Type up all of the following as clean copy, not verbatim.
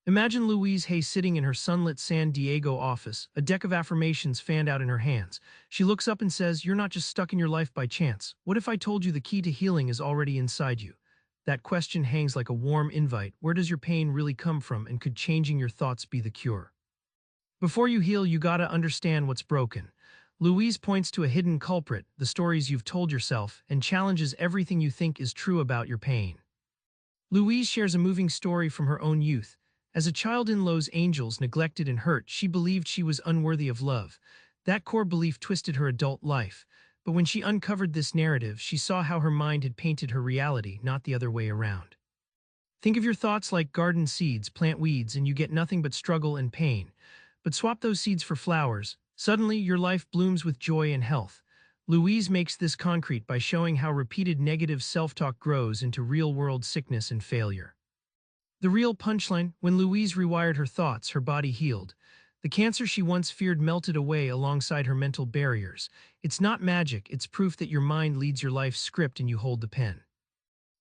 Imagine Louise Hay sitting in her sunlit San Diego office, a deck of affirmations fanned out in her hands. She looks up and says, "You're not just stuck in your life by chance. What if I told you the key to healing is already inside you?" That question hangs like a warm invite. Where does your pain really come from, and could changing your thoughts be the cure? Before you heal, you gotta understand what's broken. Louise points to a hidden culprit, the stories you've told yourself, and challenges everything you think is true about your pain. Louise shares a moving story from her own youth. As a child in Los Angeles, neglected and hurt, she believed she was unworthy of love. That core belief twisted her adult life. But when she uncovered this narrative, she saw how her mind had painted her reality, not the other way around. Think of your thoughts like garden seeds. Plant weeds and you get nothing but struggle and pain. But swap those seeds for flowers. Suddenly, your life blooms with joy and health. Louise makes this concrete by showing how repeated negative self-talk grows into real-world sickness and failure. The real punchline: when Louise rewired her thoughts, her body healed. The cancer she once feared melted away alongside her mental barriers. It's not magic, it's proof that your mind leads your life's script and you hold the pen.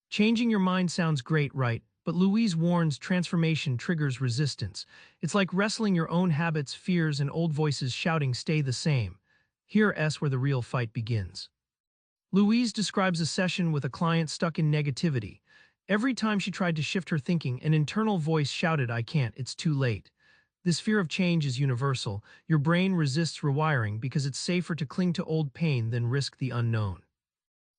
Changing your mind sounds great, right? But Louise warns transformation triggers resistance. It's like wrestling your own habits, fears, and old voices shouting, "Stay the same." Here's where the real fight begins. Louise describes a session with a client stuck in negativity. Every time she tried to shift her thinking, an internal voice shouted, "I can't, it's too late." This fear of change is universal. Your brain resists rewiring because it's safer to cling to old pain than risk the unknown.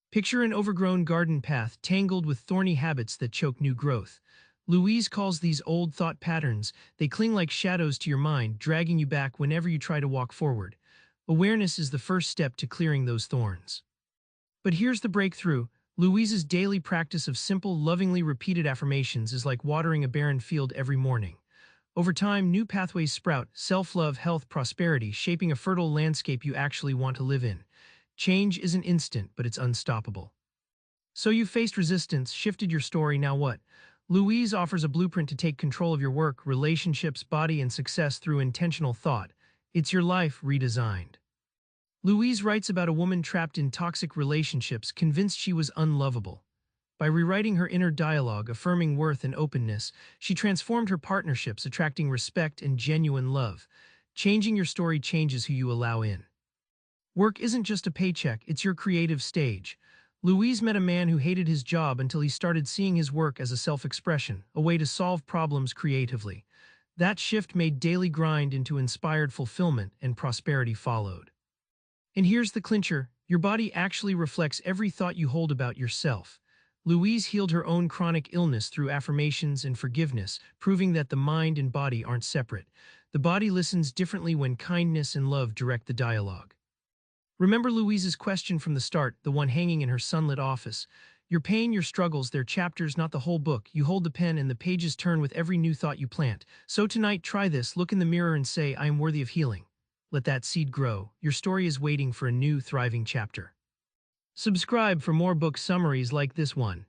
Picture an overgrown garden path tangled with thorny habits that choke new growth. Louise calls these old thought patterns. They cling like shadows to your mind, dragging you back whenever you try to walk forward. Awareness is the first step to clearing those thorns. But here's the breakthrough. Louise's daily practice of simple, lovingly repeated affirmations is like watering a barren field every morning. Over time, new pathways sprout: self-love, health, prosperity, shaping a fertile landscape you actually want to live in. Change isn't instant, but it's unstoppable. So you faced resistance, shifted your story, now what? Louise offers a blueprint to take control of your work, relationships, body, and success through intentional thought. It's your life redesigned. Louise writes about a woman trapped in toxic relationships, convinced she was unlovable. By rewriting her inner dialogue, affirming worth and openness, she transformed her partnerships, attracting respect and genuine love. Changing your story changes who you allow in. Work isn't just a paycheck, it's your creative stage. Louise met a man who hated his job until he started seeing his work as a self-expression, a way to solve problems creatively. That shift made daily grind into inspired fulfillment, and prosperity followed. And here's the clincher: your body actually reflects every thought you hold about yourself. Louise healed her own chronic illness through affirmations and forgiveness, proving that the mind and body aren't separate. The body listens differently when kindness and love direct the dialogue. Remember Louise's question from the start, the one hanging in her sunlit office. Your pain, your struggles, they're chapters, not the whole book. You hold the pen and the pages turn with every new thought you plant. So tonight, try this. Look in the mirror and say, "I am worthy of healing." Let that seed grow. Your story is waiting for a new, thriving chapter. Subscribe for more book summaries like this one.